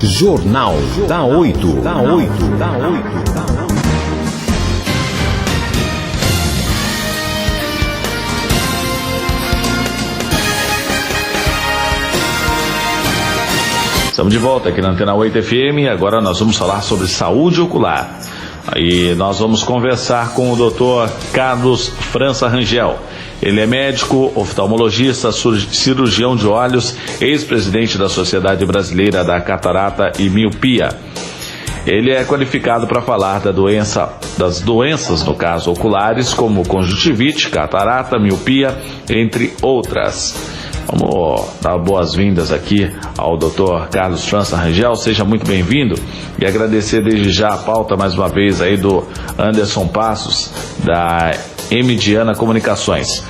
Jornal da 8. Estamos de volta aqui na Antena 8 FM e agora nós vamos falar sobre saúde ocular. Aí nós vamos conversar com o Dr. Carlos França Rangel. Ele é médico, oftalmologista, cirurgião de olhos, ex-presidente da Sociedade Brasileira da Catarata e Miopia. Ele é qualificado para falar das doenças, no caso, oculares, como conjuntivite, catarata, miopia, entre outras. Vamos dar boas-vindas aqui ao Dr. Carlos França Rangel, seja muito bem-vindo e agradecer desde já a pauta mais uma vez aí do Anderson Passos, da Mediana Comunicações.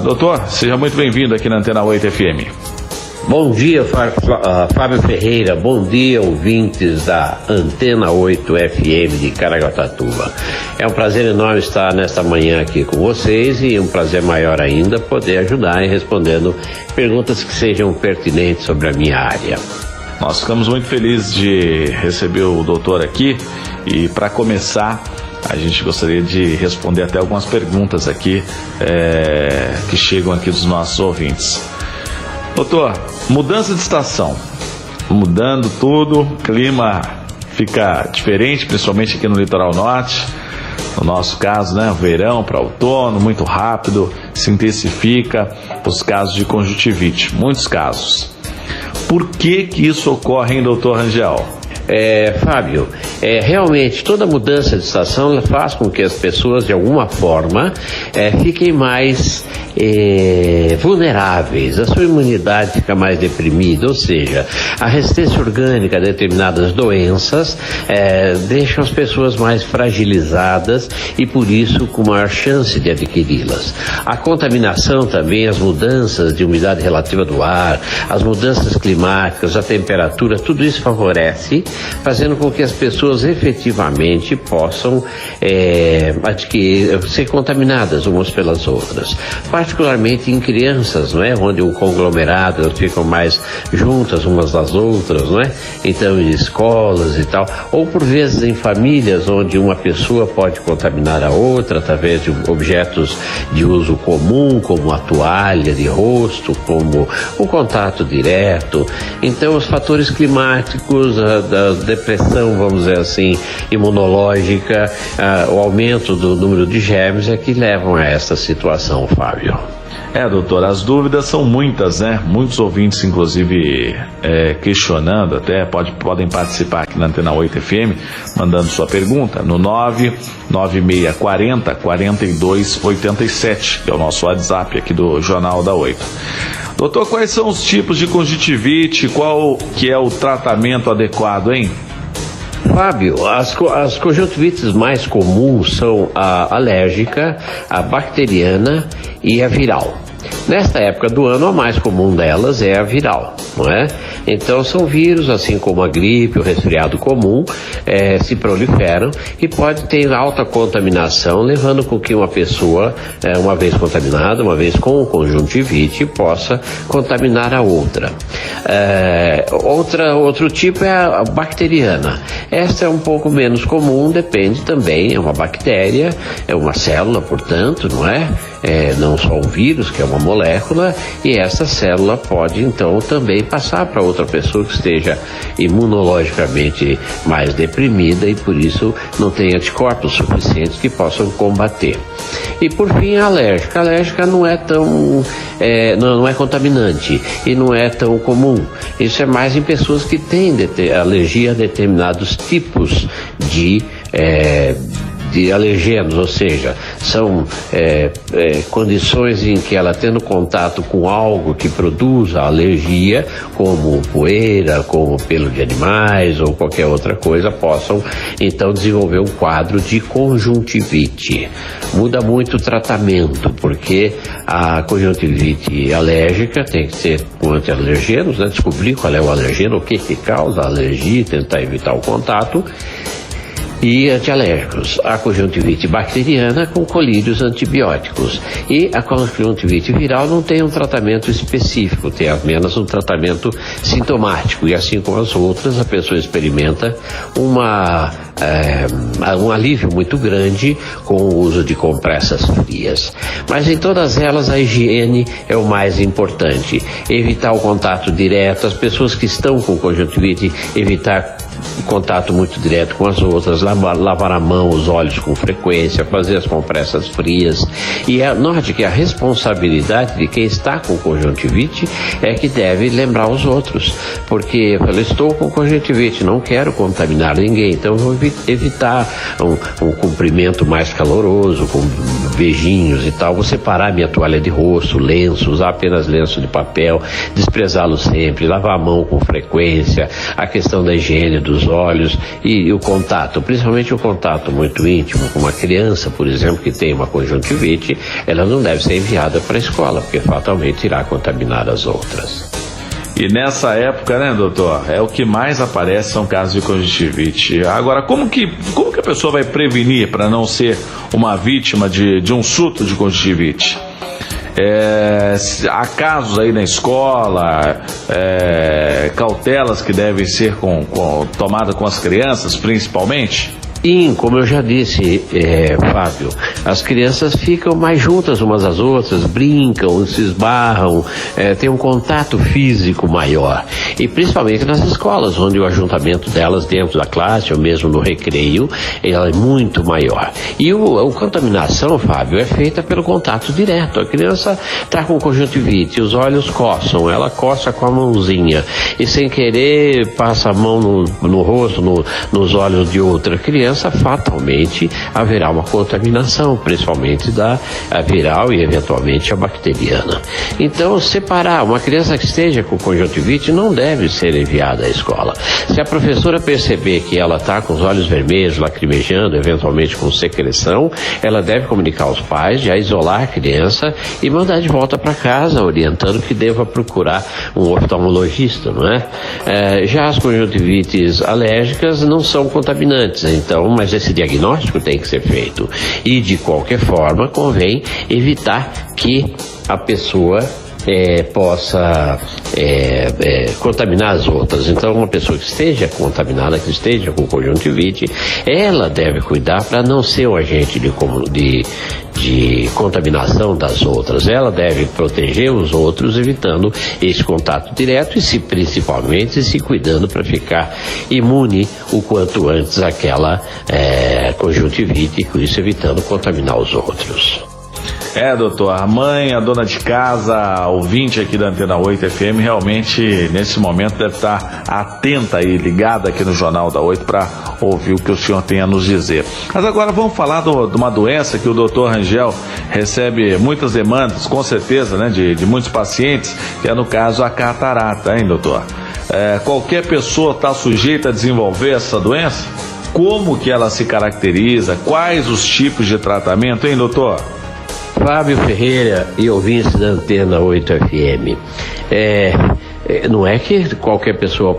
Doutor, seja muito bem-vindo aqui na Antena 8 FM. Bom dia, Fábio Ferreira, bom dia, ouvintes da Antena 8 FM de Caraguatatuba. É um prazer enorme estar nesta manhã aqui com vocês e um prazer maior ainda poder ajudar em respondendo perguntas que sejam pertinentes sobre a minha área. Nós ficamos muito felizes de receber o doutor aqui e para começar a gente gostaria de responder até algumas perguntas aqui que chegam aqui dos nossos ouvintes. Doutor, mudança de estação, mudando tudo, o clima fica diferente, principalmente aqui no litoral norte. No nosso caso, né, verão para outono, muito rápido, se intensifica os casos de conjuntivite, muitos casos. Por que isso ocorre, hein, doutor Rangel? Fábio, realmente toda mudança de estação faz com que as pessoas de alguma forma fiquem mais vulneráveis, a sua imunidade fica mais deprimida, ou seja, a resistência orgânica a determinadas doenças deixam as pessoas mais fragilizadas e por isso com maior chance de adquiri-las. A contaminação também, as mudanças de umidade relativa do ar, as mudanças climáticas, a temperatura, tudo isso favorece, fazendo com que as pessoas efetivamente possam ser contaminadas umas pelas outras, particularmente em crianças, não é? Onde o conglomerado, elas ficam mais juntas umas das outras, não é? Então em escolas e tal, ou por vezes em famílias onde uma pessoa pode contaminar a outra através de objetos de uso comum, como a toalha de rosto, como o contato direto. Então os fatores climáticos, da depressão, vamos dizer assim, imunológica, o aumento do número de germes é que levam a essa situação, Fábio. Doutor, as dúvidas são muitas, né? Muitos ouvintes, inclusive, questionando, até podem participar aqui na Antena 8 FM, mandando sua pergunta no 99640-4287, que é o nosso WhatsApp aqui do Jornal da 8. Doutor, quais são os tipos de conjuntivite? Qual que é o tratamento adequado, hein? Fábio, as conjuntivites mais comuns são a alérgica, a bacteriana e a viral. Nesta época do ano, a mais comum delas é a viral, não é? Então são vírus, assim como a gripe, o resfriado comum, se proliferam e pode ter alta contaminação, levando com que uma pessoa, uma vez contaminada, uma vez com conjuntivite, possa contaminar a outra. Outro tipo é a bacteriana. Esta é um pouco menos comum, depende também, é uma bactéria, é uma célula, portanto, não é? Não só um vírus, que é uma molécula, e essa célula pode então também passar para outra pessoa que esteja imunologicamente mais deprimida e por isso não tem anticorpos suficientes que possam combater. E por fim a alérgica. A alérgica não é tão não é contaminante e não é tão comum. Isso é mais em pessoas que têm alergia a determinados tipos de alergenos, ou seja, são condições em que ela, tendo contato com algo que produza alergia, como poeira, como pelo de animais ou qualquer outra coisa, possam então desenvolver um quadro de conjuntivite. Muda muito o tratamento, porque a conjuntivite alérgica tem que ser com anti-alergenos, né? Descobrir qual é o alergeno, o que causa a alergia e tentar evitar o contato. e antialérgicos. A conjuntivite bacteriana com colírios antibióticos. E a conjuntivite viral não tem um tratamento específico, tem apenas um tratamento sintomático. E assim como as outras, a pessoa experimenta um alívio muito grande com o uso de compressas frias. Mas em todas elas a higiene é o mais importante. Evitar o contato direto, as pessoas que estão com conjuntivite, evitar contato muito direto com as outras, lavar a mão, os olhos com frequência, fazer as compressas frias. E note que a responsabilidade de quem está com conjuntivite é que deve lembrar os outros, porque eu estou com conjuntivite, não quero contaminar ninguém, então eu vou evitar um cumprimento mais caloroso, com beijinhos e tal, vou separar minha toalha de rosto, lenço, usar apenas lenço de papel, desprezá-lo sempre, lavar a mão com frequência, a questão da higiene dos olhos e o contato, principalmente o contato muito íntimo com uma criança, por exemplo, que tem uma conjuntivite, ela não deve ser enviada para a escola, porque fatalmente irá contaminar as outras. E nessa época, né, doutor, é o que mais aparece são casos de conjuntivite. Agora, como que a pessoa vai prevenir para não ser uma vítima de um surto de conjuntivite? Há casos aí na escola, cautelas que devem ser tomadas com as crianças, principalmente? Sim, como eu já disse, Fábio, as crianças ficam mais juntas umas às outras, brincam, se esbarram, tem um contato físico maior. E principalmente nas escolas, onde o ajuntamento delas dentro da classe, ou mesmo no recreio, ela é muito maior. E a contaminação, Fábio, é feita pelo contato direto. A criança está com conjuntivite, os olhos coçam, ela coça com a mãozinha, e sem querer passa a mão no rosto, nos olhos de outra criança, fatalmente haverá uma contaminação, principalmente da viral e eventualmente a bacteriana. Então, separar uma criança que esteja com conjuntivite não deve ser enviada à escola. Se a professora perceber que ela está com os olhos vermelhos, lacrimejando, eventualmente com secreção, ela deve comunicar aos pais, já isolar a criança e mandar de volta para casa, orientando que deva procurar um oftalmologista, não é? Já as conjuntivites alérgicas não são contaminantes, então, mas esse diagnóstico tem que ser feito. E, de qualquer forma, convém evitar que a pessoa possa contaminar as outras. Então, uma pessoa que esteja contaminada, que esteja com conjuntivite, ela deve cuidar para não ser um agente de contaminação das outras. Ela deve proteger os outros, evitando esse contato direto e principalmente se cuidando para ficar imune o quanto antes àquela conjuntivite, e com isso evitando contaminar os outros. Doutor, a mãe, a dona de casa, a ouvinte aqui da Antena 8 FM, realmente nesse momento deve estar atenta e ligada aqui no Jornal da 8 para ouvir o que o senhor tem a nos dizer. Mas agora vamos falar de uma doença que o doutor Rangel recebe muitas demandas, com certeza, né, de muitos pacientes, que é no caso a catarata, hein, doutor? Qualquer pessoa está sujeita a desenvolver essa doença? Como que ela se caracteriza? Quais os tipos de tratamento, hein, doutor? Fábio Ferreira e ouvintes da Antena 8 FM. Não é que qualquer pessoa,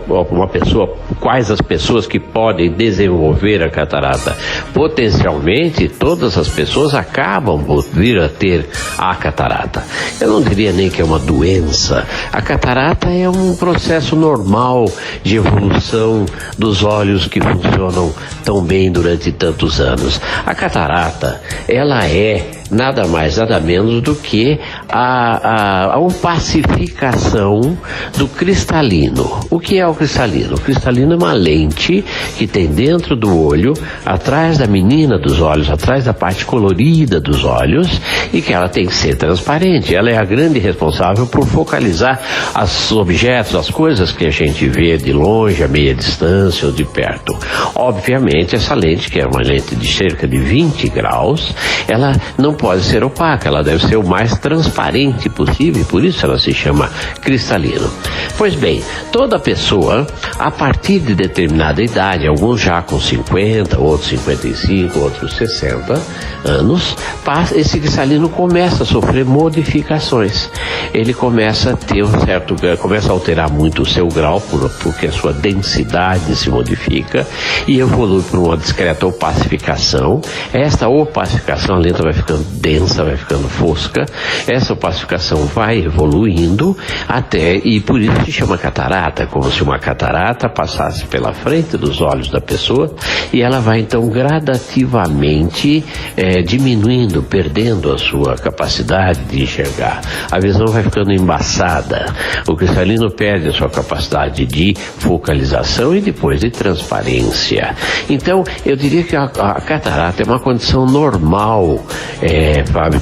quais as pessoas que podem desenvolver a catarata? Potencialmente, todas as pessoas acabam por vir a ter a catarata. Eu não diria nem que é uma doença. A catarata é um processo normal de evolução dos olhos que funcionam tão bem durante tantos anos. A catarata, ela é nada mais, nada menos do que a opacificação do cristalino. O que é o cristalino? O cristalino é uma lente que tem dentro do olho, atrás da menina dos olhos, atrás da parte colorida dos olhos, e que ela tem que ser transparente. Ela é a grande responsável por focalizar os objetos, as coisas que a gente vê de longe, a meia distância ou de perto. Obviamente, essa lente, que é uma lente de cerca de 20 graus, ela não pode ser opaca, ela deve ser o mais transparente possível, e por isso ela se chama cristalino. Pois bem, toda pessoa, a partir de determinada idade, alguns já com 50, outros 55, outros 60 anos, esse cristalino começa a sofrer modificações. Ele começa a ter começa a alterar muito o seu grau, porque a sua densidade se modifica e evolui para uma discreta opacificação. Esta opacificação, a lente vai ficando densa, vai ficando fosca. Essa opacificação vai evoluindo e por isso se chama catarata, como se uma catarata passasse pela frente dos olhos da pessoa e ela vai então gradativamente diminuindo, perdendo a sua capacidade de enxergar. A visão vai ficando embaçada, o cristalino perde a sua capacidade de focalização e depois de transparência. Então, eu diria que a catarata é uma condição normal, Fábio,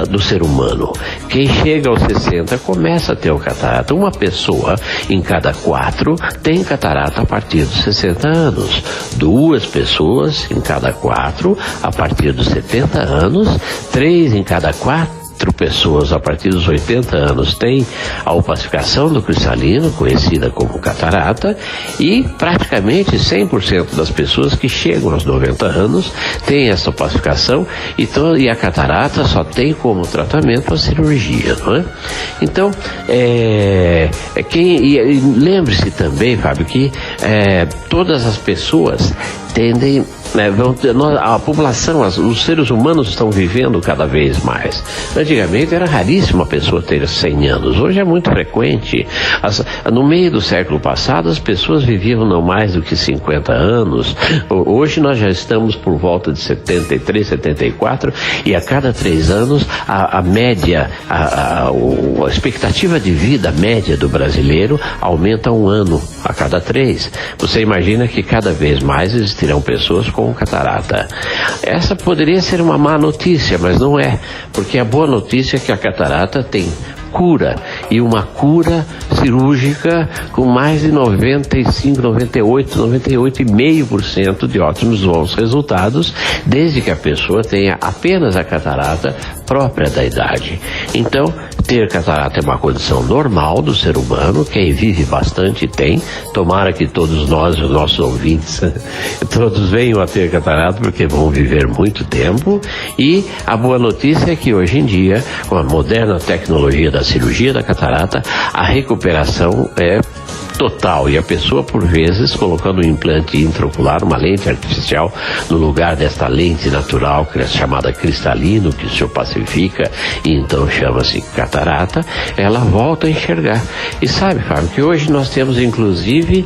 do ser humano. Quem chega aos 60 começa a ter o catarata. Uma pessoa em cada 4 tem catarata a partir dos 60 anos. 2 pessoas em cada 4 a partir dos 70 anos. 3 em cada 4 pessoas a partir dos 80 anos têm a opacificação do cristalino, conhecida como catarata, e praticamente 100% das pessoas que chegam aos 90 anos têm essa opacificação, e a catarata só tem como tratamento a cirurgia, não é? Então, lembre-se também, Fábio, que todas as pessoas tendem, a população, os seres humanos estão vivendo cada vez mais. Antigamente era raríssimo a pessoa ter 100 anos, hoje é muito frequente. No meio do século passado as pessoas viviam não mais do que 50 anos, hoje nós já estamos por volta de 73, 74, e a cada 3 anos a média, a expectativa de vida média do brasileiro aumenta 1 ano a cada 3. Você imagina que cada vez mais existirão pessoas com catarata. Essa poderia ser uma má notícia, mas não é, porque a boa notícia é que a catarata tem cura, e uma cura cirúrgica com mais de 95, 98, 98,5% de ótimos bons resultados, desde que a pessoa tenha apenas a catarata própria da idade. Então, ter catarata é uma condição normal do ser humano, quem vive bastante tem. Tomara que todos nós, os nossos ouvintes, todos venham a ter catarata, porque vão viver muito tempo. E a boa notícia é que hoje em dia, com a moderna tecnologia da cirurgia da catarata, a recuperação é total, e a pessoa, por vezes, colocando um implante intraocular, uma lente artificial, no lugar desta lente natural, que é chamada cristalino, que se opacifica e então chama-se catarata, ela volta a enxergar. E sabe, Fábio, que hoje nós temos inclusive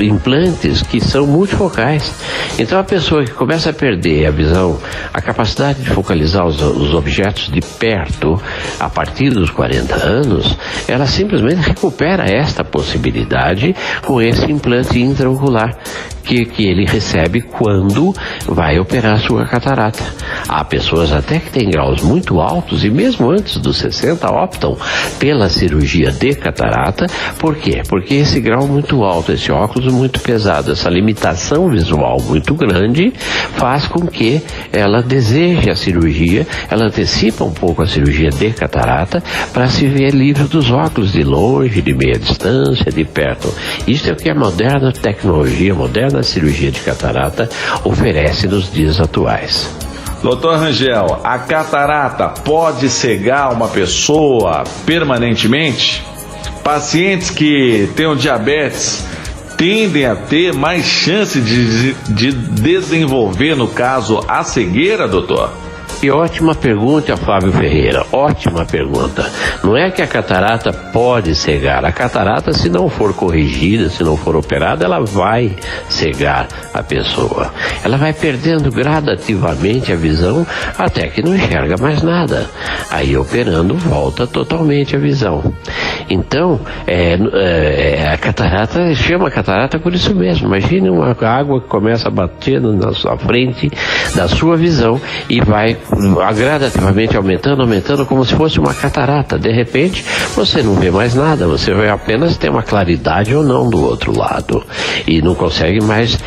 implantes que são multifocais. Então a pessoa que começa a perder a visão, a capacidade de focalizar os objetos de perto a partir dos 40 anos, ela simplesmente recupera esta possibilidade com esse implante intraocular que ele recebe quando vai operar sua catarata. Há pessoas até que têm graus muito altos e mesmo antes dos 60 optam pela cirurgia de catarata. Por quê? Porque esse grau muito alto, esse óculos muito pesado, essa limitação visual muito grande faz com que ela deseje a cirurgia, ela antecipa um pouco a cirurgia de catarata para se ver livre dos óculos de longe, de meia distância, de perto. Isso é o que a moderna tecnologia, a moderna cirurgia de catarata oferece nos dias atuais. Doutor Rangel, a catarata pode cegar uma pessoa permanentemente? Pacientes que tenham diabetes tendem a ter mais chance de desenvolver, no caso, a cegueira, doutor? E ótima pergunta, Fábio Ferreira, ótima pergunta. Não é que a catarata pode cegar. A catarata, se não for corrigida, se não for operada, ela vai cegar a pessoa. Ela vai perdendo gradativamente a visão até que não enxerga mais nada. Aí, operando, volta totalmente a visão. Então, a catarata, chama catarata por isso mesmo. Imagine uma água que começa a bater na sua frente da sua visão e vai gradativamente aumentando, como se fosse uma catarata. De repente, você não vê mais nada, você vai apenas ter uma claridade ou não do outro lado. E não consegue mais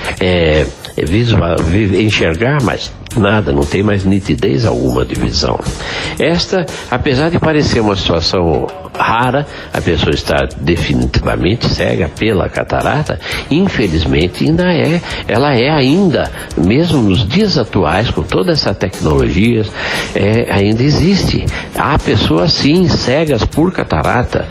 enxergar mais nada, não tem mais nitidez alguma de visão. Esta, apesar de parecer uma situação rara, a pessoa está definitivamente cega pela catarata, infelizmente ela é ainda, mesmo nos dias atuais, com toda essa tecnologia, ainda existe. Há pessoas sim cegas por catarata.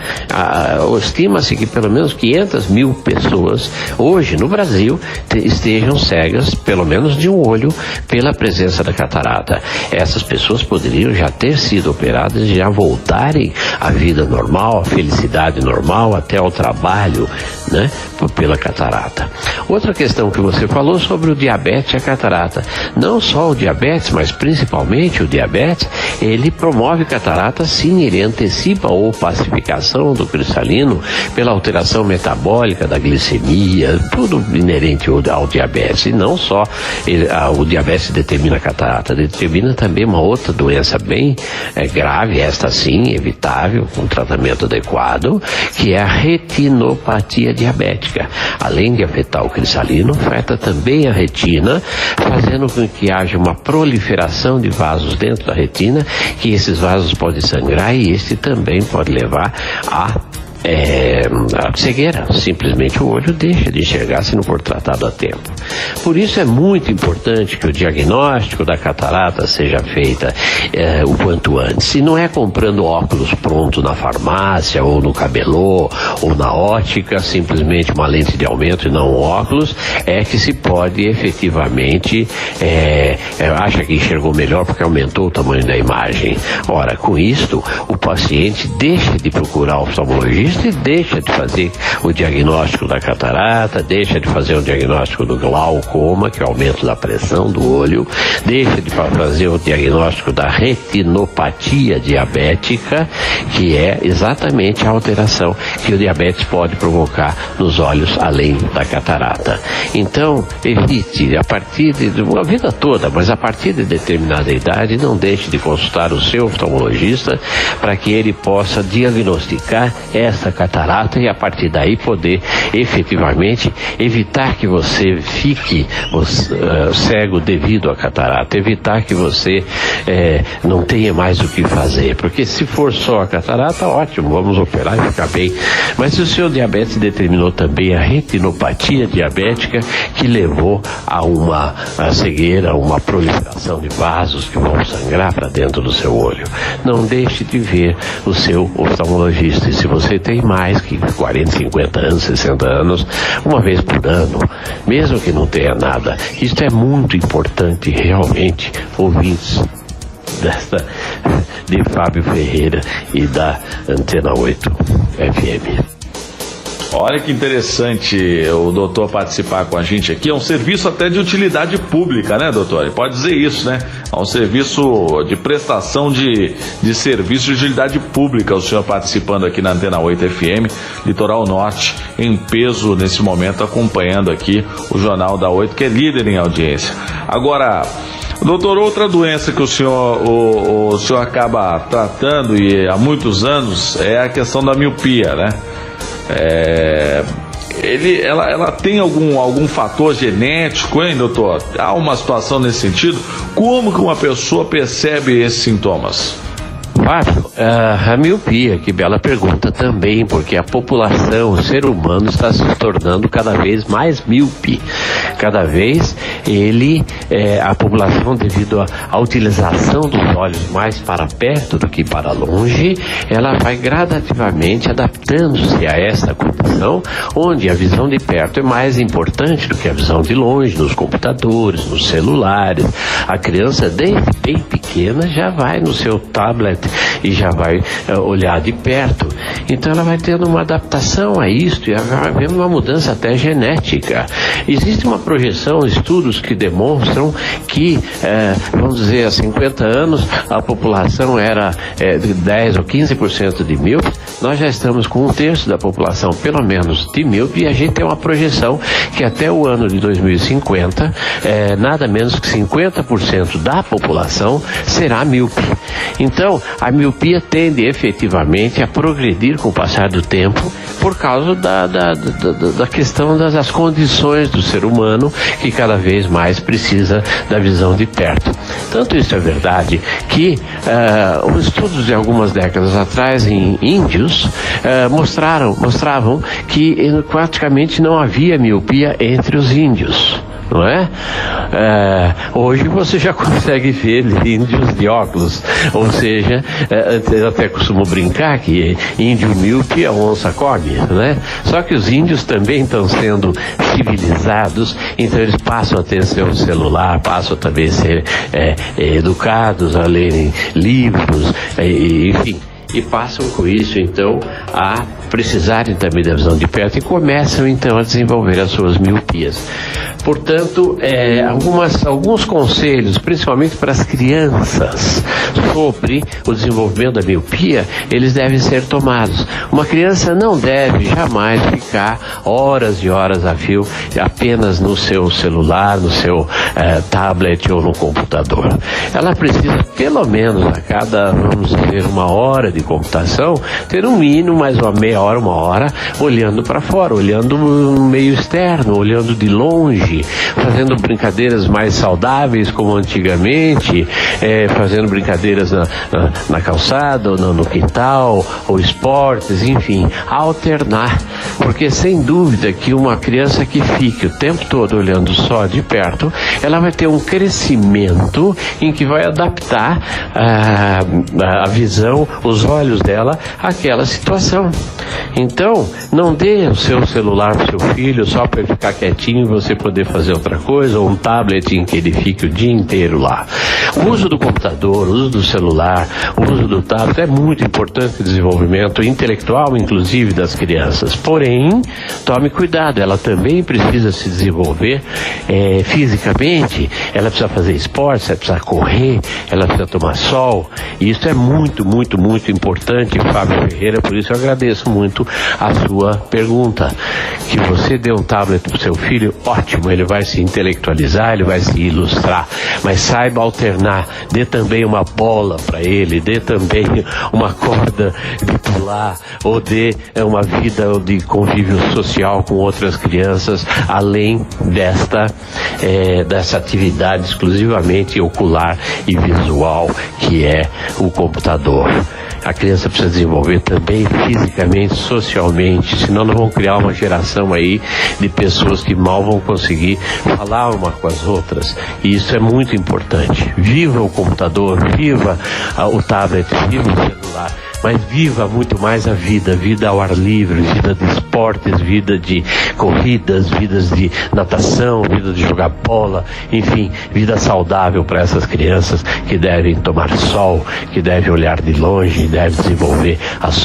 Estima-se que pelo menos 500 mil pessoas hoje no Brasil estejam cegas, pelo menos de um olho, pela presença da catarata. Essas pessoas poderiam já ter sido operadas e já voltarem à vida normal, à felicidade normal, até ao trabalho, né, pela catarata. Outra questão que você falou sobre o diabetes e a catarata. Não só o diabetes, mas principalmente o diabetes, ele promove catarata sim, ele antecipa a opacificação do cristalino pela alteração metabólica da glicemia, tudo inerente ao diabetes. E não só o diabetes determina a catarata, determina também uma outra doença bem grave, esta sim, evitável, com tratamento adequado, que é a retinopatia diabética. Além de afetar o cristalino, afeta também a retina, fazendo com que haja uma proliferação de vasos dentro da retina, que esses vasos podem sangrar e este também pode levar a cegueira. Simplesmente o olho deixa de enxergar se não for tratado a tempo. Por isso é muito importante que o diagnóstico da catarata seja feita o quanto antes. E não é comprando óculos pronto na farmácia ou no cabelô ou na ótica, simplesmente uma lente de aumento e não um óculos, é que se pode efetivamente acha que enxergou melhor porque aumentou o tamanho da imagem. Ora, com isto o paciente deixa de procurar o oftalmologista e deixa de fazer o diagnóstico da catarata, deixa de fazer o diagnóstico do glaucoma, que é o aumento da pressão do olho, deixa de fazer o diagnóstico da retinopatia diabética, que é exatamente a alteração que o diabetes pode provocar nos olhos, além da catarata. Então, evite, a partir de uma vida toda, mas a partir de determinada idade, não deixe de consultar o seu oftalmologista para que ele possa diagnosticar essa catarata e a partir daí poder efetivamente evitar que você fique cego devido à catarata, evitar que você não tenha mais o que fazer, porque se for só a catarata, ótimo, vamos operar e ficar bem, mas se o seu diabetes determinou também a retinopatia diabética, que levou a uma cegueira, uma proliferação de vasos que vão sangrar para dentro do seu olho, não deixe de ver o seu oftalmologista. E se você tem mais que 40, 50 anos, 60 anos, uma vez por ano, mesmo que não tenha nada. Isto é muito importante, realmente, ouvintes de Fábio Ferreira e da Antena 8 FM. Olha que interessante o doutor participar com a gente aqui. É um serviço até de utilidade pública, né, doutor? Ele pode dizer isso, né? É um serviço de prestação de serviço de utilidade pública, o senhor participando aqui na Antena 8 FM, Litoral Norte, em peso nesse momento, acompanhando aqui o Jornal da 8, que é líder em audiência. Agora, doutor, outra doença que o senhor acaba tratando e há muitos anos é a questão da miopia, né? Ela tem algum fator genético, hein, doutor? Há uma situação nesse sentido? Como que uma pessoa percebe esses sintomas? Fábio, a miopia, que bela pergunta também, porque a população, o ser humano está se tornando cada vez mais míope. Cada vez a população, devido à utilização dos olhos mais para perto do que para longe, ela vai gradativamente adaptando-se a essa condição, onde a visão de perto é mais importante do que a visão de longe, nos computadores, nos celulares. A criança, desde bem pequena, já vai no seu tablet e já vai olhar de perto. Então ela vai tendo uma adaptação a isto e vai havendo uma mudança até genética. Existe uma projeção, estudos que demonstram que, vamos dizer, há 50 anos a população era de 10 ou 15% de míope. Nós já estamos com 1/3 da população, pelo menos, de míope, e a gente tem uma projeção que até o ano de 2050, nada menos que 50% da população será míope. Então, a a miopia tende efetivamente a progredir com o passar do tempo por causa da questão das condições do ser humano, que cada vez mais precisa da visão de perto. Tanto isso é verdade que os estudos de algumas décadas atrás em índios mostravam que praticamente não havia miopia entre os índios. Não é? Hoje você já consegue ver índios de óculos, ou seja, eu até costumo brincar que índio míope a onça come, né? Só que os índios também estão sendo civilizados, então eles passam a ter seu celular, passam também a ser educados, a lerem livros, enfim. E passam com isso, então, a precisarem também da visão de perto e começam, então, a desenvolver as suas miopias. Portanto, alguns conselhos, principalmente para as crianças, sobre o desenvolvimento da miopia, eles devem ser tomados. Uma criança não deve jamais ficar horas e horas a fio apenas no seu celular, no seu tablet ou no computador. Ela precisa, pelo menos a cada, vamos dizer, 1 hora de computação, ter um mínimo, mais uma meia hora, 1 hora, olhando para fora, olhando no meio externo, olhando de longe, fazendo brincadeiras mais saudáveis como antigamente, fazendo brincadeiras na calçada, ou no quintal, ou esportes, enfim, alternar, porque sem dúvida que uma criança que fique o tempo todo olhando só de perto, ela vai ter um crescimento em que vai adaptar a visão, os olhos dela àquela situação. Então, não dê o seu celular para o seu filho só para ele ficar quietinho e você poder fazer outra coisa, ou um tablet em que ele fique o dia inteiro lá. O uso do computador, o uso do celular, o uso do tablet é muito importante no desenvolvimento intelectual, inclusive das crianças. Porém, tome cuidado, ela também precisa se desenvolver fisicamente, ela precisa fazer esporte, ela precisa correr, ela precisa tomar sol. E isso é muito, muito, muito importante, Fábio Ferreira, por isso eu agradeço muito a sua pergunta. Que você dê um tablet para o seu filho, ótimo, ele vai se intelectualizar, ele vai se ilustrar, mas saiba alternar, dê também uma bola para ele, dê também uma corda de pular, ou dê uma vida de convívio social com outras crianças, além dessa atividade exclusivamente ocular e visual que é o computador. A criança precisa desenvolver também fisicamente, socialmente, senão nós vamos criar uma geração aí de pessoas que mal vão conseguir falar uma com as outras. E isso é muito importante. Viva o computador, viva o tablet, viva o celular, mas viva muito mais a vida ao ar livre, vida de esportes, vida de corridas, vidas de natação, vida de jogar bola, enfim, vida saudável para essas crianças que devem tomar sol, que devem olhar de longe, devem desenvolver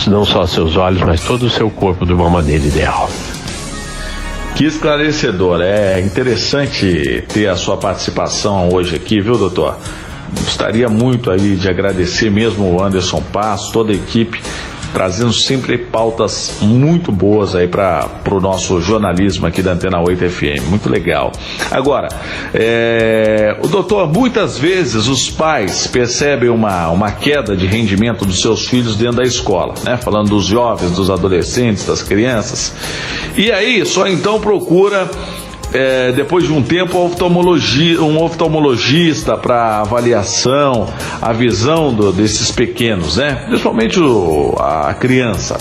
não só seus olhos, mas todo o seu corpo de uma maneira ideal. Que esclarecedor, é interessante ter a sua participação hoje aqui, viu, doutor? Gostaria muito aí de agradecer mesmo o Anderson Passo, toda a equipe, trazendo sempre pautas muito boas aí para o nosso jornalismo aqui da Antena 8 FM, muito legal. Agora, o doutor, muitas vezes os pais percebem uma queda de rendimento dos seus filhos dentro da escola, né? Falando dos jovens, dos adolescentes, das crianças, e aí só então procura depois de um tempo um oftalmologista para avaliação, a visão desses pequenos, né? Principalmente a criança.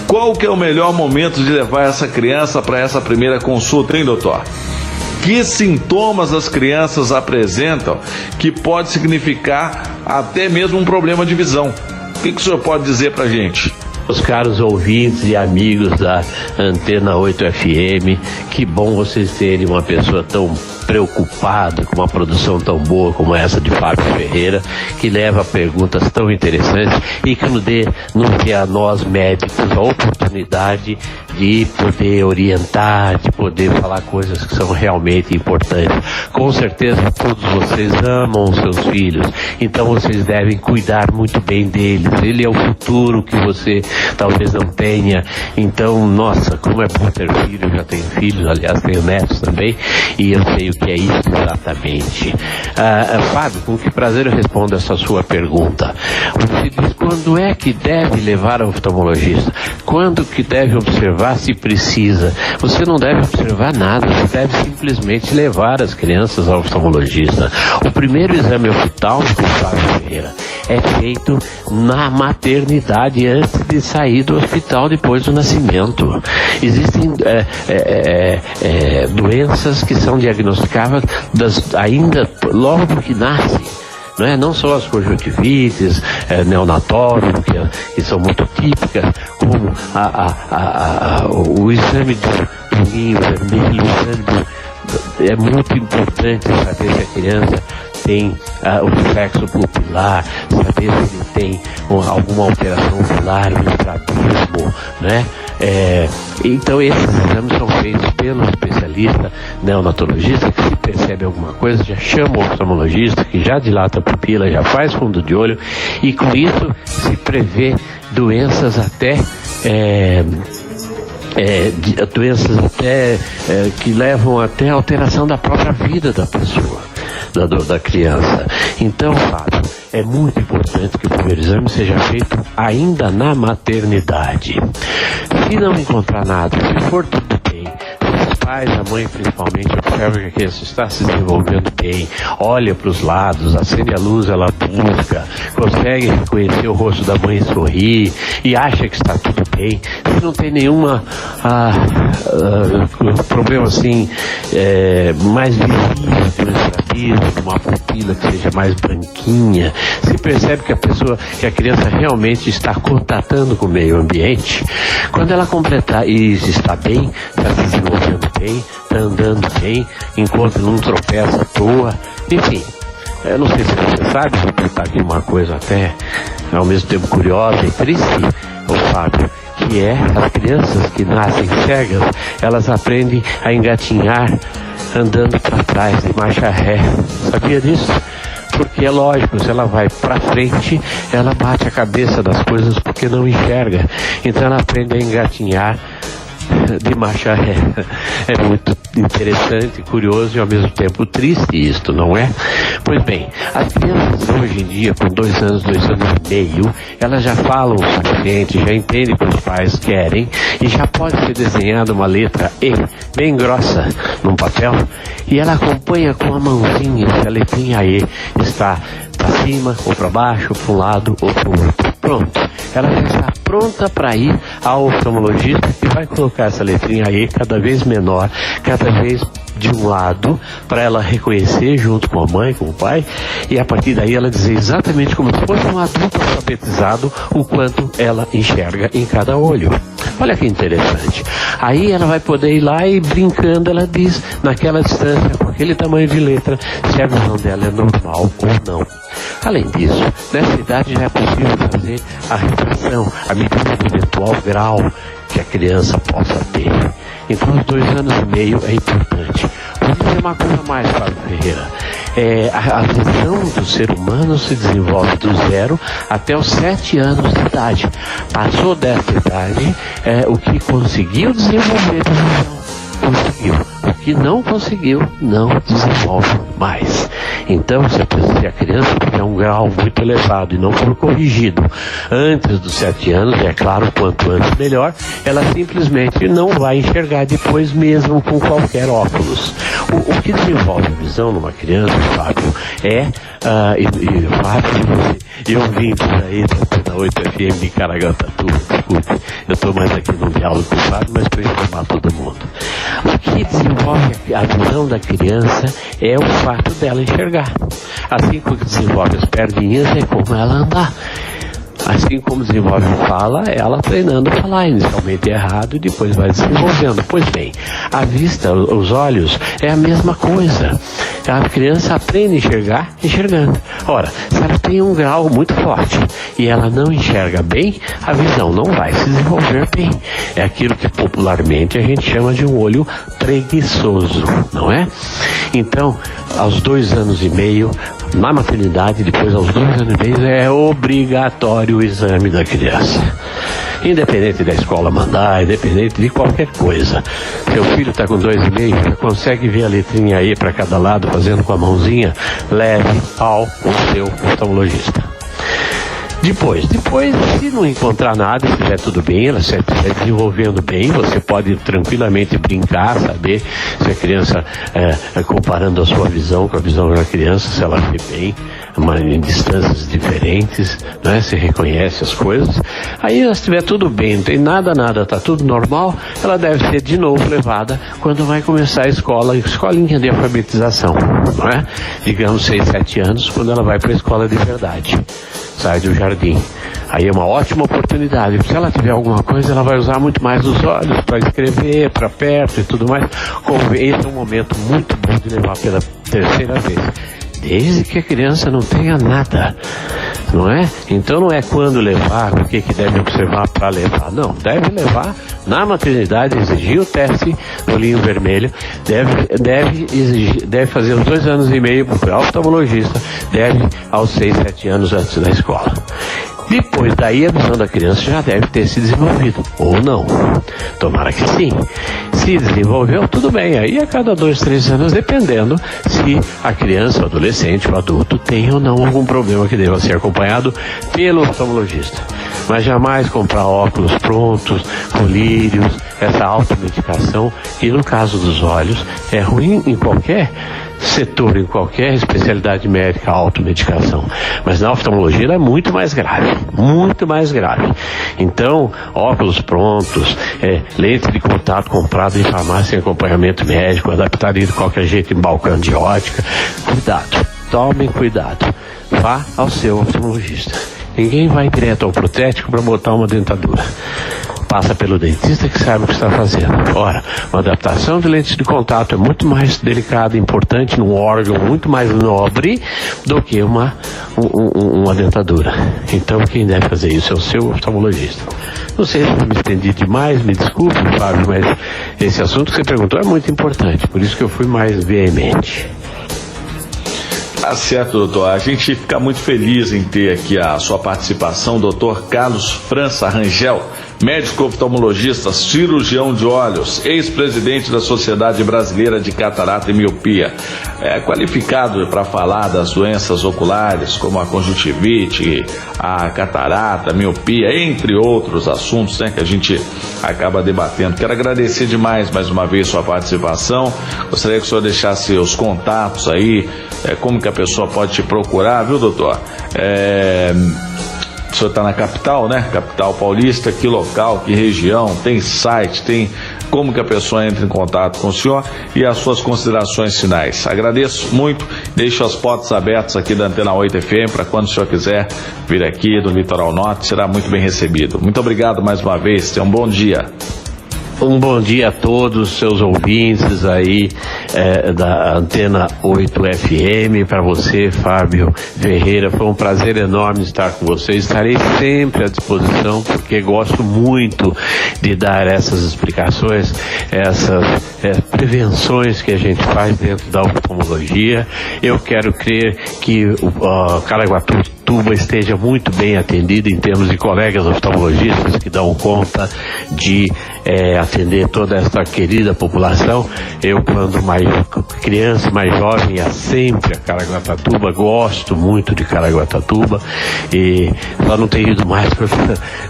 Qual que é o melhor momento de levar essa criança para essa primeira consulta, hein, doutor? Que sintomas as crianças apresentam que pode significar até mesmo um problema de visão? O que o senhor pode dizer para a gente? Os caros ouvintes e amigos da Antena 8 FM, que bom vocês terem uma pessoa tão preocupada com uma produção tão boa como essa de Fábio Ferreira, que leva perguntas tão interessantes e que nos dê a nós médicos a oportunidade de poder orientar, de poder falar coisas que são realmente importantes. Com certeza todos vocês amam os seus filhos, então vocês devem cuidar muito bem deles. Ele é o futuro que você talvez não tenha. Então, nossa, como é bom ter filhos. Eu já tenho filhos, aliás tenho netos também, e eu sei o que é isso exatamente? Fábio, com que prazer eu respondo essa sua pergunta. Você diz quando é que deve levar ao oftalmologista? Quando que deve observar se precisa? Você não deve observar nada, você deve simplesmente levar as crianças ao oftalmologista. O primeiro exame oftálmico, Fábio Ferreira, é feito na maternidade antes de sair do hospital depois do nascimento. Existem doenças que são diagnosticadas ainda logo que nasce. Não só as conjuntivites, neonatório, que são muito típicas, como o exame do ninho vermelho, é muito importante saber se a criança tem o reflexo pupilar, saber se ele tem alguma alteração ocular, um estrabismo, né? Então esses exames são feitos pelo especialista neonatologista, que se percebe alguma coisa, já chama o oftalmologista, que já dilata a pupila, já faz fundo de olho, e com isso se prevê doenças até que levam até a alteração da própria vida da pessoa, da criança. Então, Fábio, é muito importante que o primeiro exame seja feito ainda na maternidade. Se não encontrar nada, se for tudo bem, se os pais, a mãe principalmente, observam que a criança está se desenvolvendo bem, olha para os lados, acende a luz, ela busca, consegue reconhecer o rosto da mãe e sorrir, e acha que está tudo bem, se não tem nenhuma problema assim mais visível, uma pupila que seja mais branquinha, se percebe que a criança realmente está contatando com o meio ambiente, quando ela completar e está bem, está se desenvolvendo bem, está andando bem, enquanto não tropeça à toa, enfim. Eu não sei se você sabe, vou contar aqui uma coisa até ao mesmo tempo curiosa e triste, Fábio, que as crianças que nascem cegas, elas aprendem a engatinhar andando para trás, de marcha ré. Sabia disso? Porque é lógico, se ela vai para frente, ela bate a cabeça das coisas porque não enxerga. Então ela aprende a engatinhar de marcha ré. É muito interessante, curioso e ao mesmo tempo triste isto, não é? Pois bem, as crianças hoje em dia, com 2 anos, 2 anos e meio, elas já falam o suficiente, já entendem o que os pais querem e já pode ser desenhada uma letra E, bem grossa, num papel, e ela acompanha com a mãozinha se a letrinha E está para cima ou para baixo, para um lado ou para o outro. Pronto. Ela já está pronta para ir ao oftalmologista e vai colocar essa letrinha E cada vez menor, cada vez de um lado, para ela reconhecer junto com a mãe, com o pai, e a partir daí ela dizer exatamente como se fosse um adulto alfabetizado o quanto ela enxerga em cada olho. Olha que interessante. Aí ela vai poder ir lá e brincando, ela diz naquela distância, com aquele tamanho de letra, se a visão dela é normal ou não. Além disso, nessa idade já é possível fazer a refração, a medida do eventual grau que a criança possa ter. Então, os 2 anos e meio é importante. Vamos dizer uma coisa mais, Fábio Ferreira. A visão do ser humano se desenvolve do 0 até os 7 anos de idade. Passou dessa idade, o que conseguiu desenvolver a visão, conseguiu. O que não conseguiu, não desenvolve mais. Então, se a criança tiver um grau muito elevado e não for corrigido antes dos 7 anos, é claro, quanto antes melhor, ela simplesmente não vai enxergar depois mesmo com qualquer óculos. O que desenvolve a visão numa criança, Fábio, Fábio, eu vim por aí da 8FM de Caraguatatuba, desculpe, eu estou mais aqui no diálogo com o Fábio, mas para informar todo mundo. O que desenvolve a visão da criança é o fato dela enxergar. Assim como desenvolve as perninhas, é como ela andar. Assim como desenvolve a fala, ela treinando a falar, inicialmente errado e depois vai desenvolvendo. Pois bem, a vista, os olhos, é a mesma coisa. A criança aprende a enxergar enxergando. Ora, se ela tem um grau muito forte e ela não enxerga bem, a visão não vai se desenvolver bem. É aquilo que popularmente a gente chama de um olho preguiçoso, não é? Então, aos 2 anos e meio, na maternidade, depois aos 2 anos e meio, é obrigatório o exame da criança. Independente da escola mandar, independente de qualquer coisa. Seu filho está com 2,5, você consegue ver a letrinha aí para cada lado, fazendo com a mãozinha, leve ao seu oftalmologista. Depois, se não encontrar nada, se estiver tudo bem, ela estiver desenvolvendo bem, você pode tranquilamente brincar, saber se a criança, comparando a sua visão com a visão da criança, se ela vê bem, em distâncias diferentes, né? Se reconhece as coisas. Aí, se estiver tudo bem, não tem nada, está tudo normal, ela deve ser de novo levada quando vai começar a escolinha de alfabetização, não é? Digamos 6, 7 anos, quando ela vai para a escola de verdade. Sai do jardim. Aí é uma ótima oportunidade. Se ela tiver alguma coisa, ela vai usar muito mais os olhos para escrever, para perto e tudo mais. Esse é um momento muito bom de levar pela terceira vez. Desde que a criança não tenha nada, não é? Então não é quando levar, o que deve observar para levar. Não, deve levar na maternidade, exigir o teste do olhinho vermelho, deve fazer os 2 anos e meio para o oftalmologista, deve aos 6, 7 anos antes da escola. Depois daí a visão da criança já deve ter se desenvolvido, ou não. Tomara que sim. Se desenvolveu, tudo bem. Aí a cada 2, 3 anos, dependendo se a criança, o adolescente, o adulto tem ou não algum problema que deva ser acompanhado pelo oftalmologista. Mas jamais comprar óculos prontos, colírios, essa automedicação, que no caso dos olhos é ruim em qualquer setor, em qualquer especialidade médica, a automedicação. Mas na oftalmologia ela é muito mais grave. Então, óculos prontos, lente de contato comprado em farmácia em acompanhamento médico, adaptado de qualquer jeito em balcão de ótica. Cuidado, tomem cuidado. Vá ao seu oftalmologista. Ninguém vai direto ao protético para botar uma dentadura. Passa pelo dentista que sabe o que está fazendo. Ora, uma adaptação de lentes de contato é muito mais delicada e importante num órgão muito mais nobre do que uma dentadura. Então quem deve fazer isso é o seu oftalmologista. Não sei se eu me estendi demais, me desculpe, Fábio, mas esse assunto que você perguntou é muito importante, por isso que eu fui mais veemente. Tá certo, doutor. A gente fica muito feliz em ter aqui a sua participação, doutor Carlos França Rangel, médico oftalmologista, cirurgião de olhos, ex-presidente da Sociedade Brasileira de Catarata e Miopia. É qualificado para falar das doenças oculares, como a conjuntivite, a catarata, a miopia, entre outros assuntos, né, que a gente acaba debatendo. Quero agradecer demais mais uma vez sua participação. Gostaria que o senhor deixasse os contatos aí, como que a pessoa pode te procurar, viu, doutor? O senhor está na capital, né? Capital paulista, que local, que região, tem site, tem como que a pessoa entra em contato com o senhor e as suas considerações finais. Agradeço muito, deixo as portas abertas aqui da Antena 8 FM para quando o senhor quiser vir aqui do Litoral Norte, será muito bem recebido. Muito obrigado mais uma vez, tenha um bom dia. Um bom dia a todos os seus ouvintes aí da Antena 8 FM, para você, Fábio Ferreira, foi um prazer enorme estar com você, estarei sempre à disposição, porque gosto muito de dar essas explicações, essas prevenções que a gente faz dentro da oftalmologia. Eu quero crer que o Caraguatatuba esteja muito bem atendido em termos de colegas oftalmologistas que dão conta de atender toda essa querida população. Eu, quando mais criança, mais jovem, ia sempre a Caraguatatuba, gosto muito de Caraguatatuba e só não tenho ido mais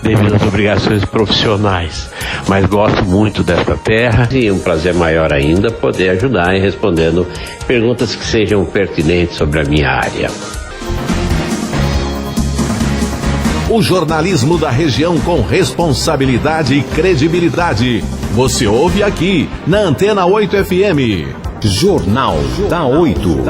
devido às obrigações profissionais, mas gosto muito dessa terra e um prazer maior ainda poder ajudar em respondendo perguntas que sejam pertinentes sobre a minha área. O jornalismo da região com responsabilidade e credibilidade. Você ouve aqui, na Antena 8 FM. Jornal da 8.